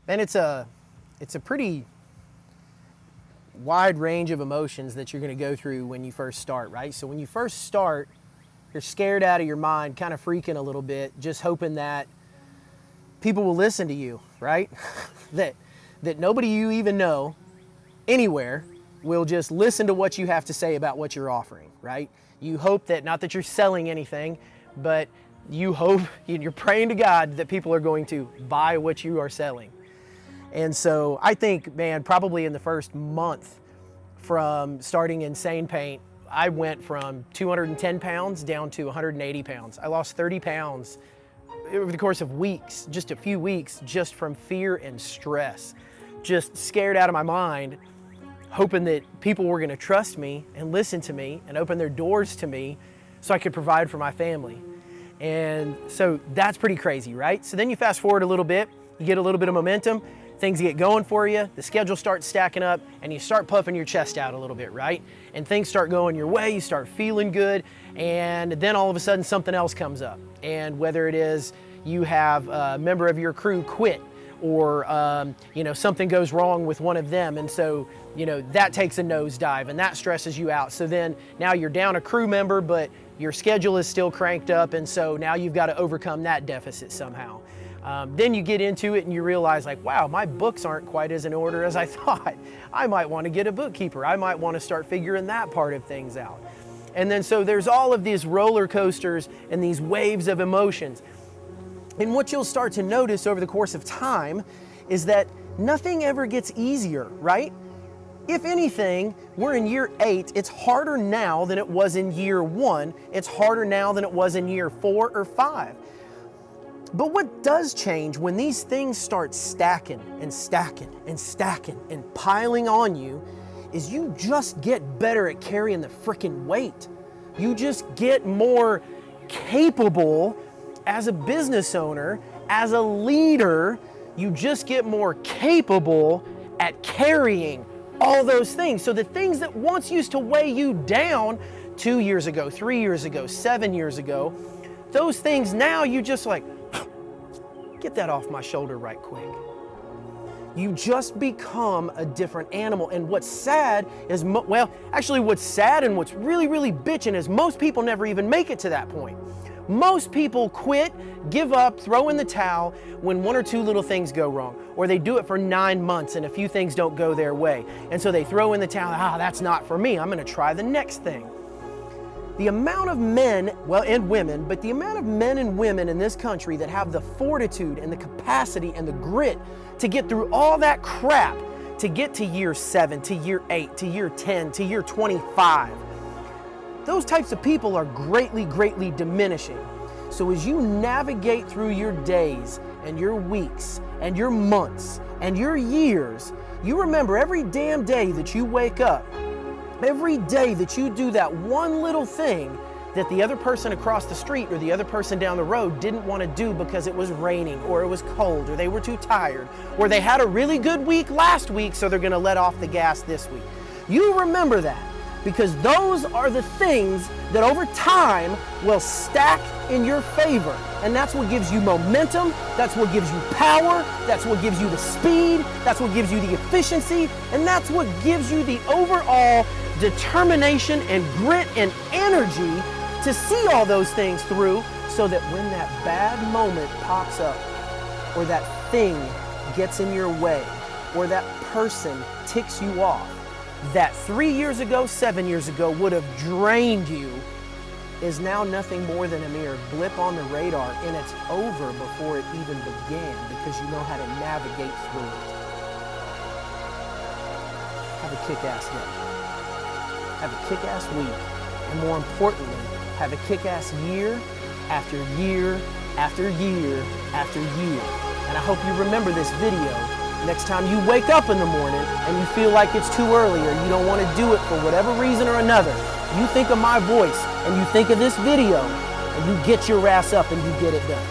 And it's a pretty wide range of emotions that you're going to go through when you first start, right? So when you first start, you're scared out of your mind, kind of freaking a little bit, just hoping that people will listen to you, right? that nobody you even know anywhere will just listen to what you have to say about what you're offering, right? You hope that, not that you're selling anything, but you hope, you're praying to God that people are going to buy what you are selling. And so I think, man, probably in the first month from starting Insane Paint, I went from 210 pounds down to 180 pounds. I lost 30 pounds over the course of weeks, just a few weeks, just from fear and stress. Just scared out of my mind, hoping that people were gonna trust me and listen to me and open their doors to me so I could provide for my family. And so that's pretty crazy, right? So then you fast forward a little bit, you get a little bit of momentum, things get going for you, the schedule starts stacking up, and you start puffing your chest out a little bit, right? And things start going your way, you start feeling good, and then all of a sudden something else comes up. And whether it is you have a member of your crew quit, or something goes wrong with one of them, and so that takes a nosedive, and that stresses you out. So then now you're down a crew member, but your schedule is still cranked up, and so now you've got to overcome that deficit somehow. Then you get into it and you realize, like, wow, my books aren't quite as in order as I thought. I might want to get a bookkeeper. I might want to start figuring that part of things out. And then so there's all of these roller coasters and these waves of emotions. And what you'll start to notice over the course of time is that nothing ever gets easier, right? If anything, we're in year 8. It's harder now than it was in year 1. It's harder now than it was in year 4 or 5. But what does change when these things start stacking and stacking and stacking and piling on you is you just get better at carrying the freaking weight. You just get more capable as a business owner, as a leader. You just get more capable at carrying all those things. So the things that once used to weigh you down 2 years ago, 3 years ago, 7 years ago, those things now you just like, get that off my shoulder right quick. You just become a different animal. And what's sad is, what's sad and what's really, really bitching is most people never even make it to that point. Most people quit, give up, throw in the towel when 1 or 2 little things go wrong, or they do it for 9 months and a few things don't go their way. And so they throw in the towel, that's not for me, I'm gonna try the next thing. The amount of men, and women, but the amount of men and women in this country that have the fortitude and the capacity and the grit to get through all that crap, to get to year 7, to year 8, to year 10, to year 25, those types of people are greatly, greatly diminishing. So as you navigate through your days and your weeks and your months and your years, you remember every damn day that you wake up, every day that you do that one little thing that the other person across the street or the other person down the road didn't want to do because it was raining or it was cold or they were too tired or they had a really good week last week so they're going to let off the gas this week. You remember that because those are the things that over time will stack in your favor. And that's what gives you momentum, that's what gives you power, that's what gives you the speed, that's what gives you the efficiency, and that's what gives you the overall determination and grit and energy to see all those things through so that when that bad moment pops up or that thing gets in your way or that person ticks you off, that 3 years ago, 7 years ago would have drained you is now nothing more than a mere blip on the radar, and it's over before it even began because you know how to navigate through it. Have a kick-ass day. Have a kick-ass week, and more importantly, have a kick-ass year after year after year after year. And I hope you remember this video next time you wake up in the morning and you feel like it's too early or you don't want to do it for whatever reason or another. You think of my voice and you think of this video and you get your ass up and you get it done.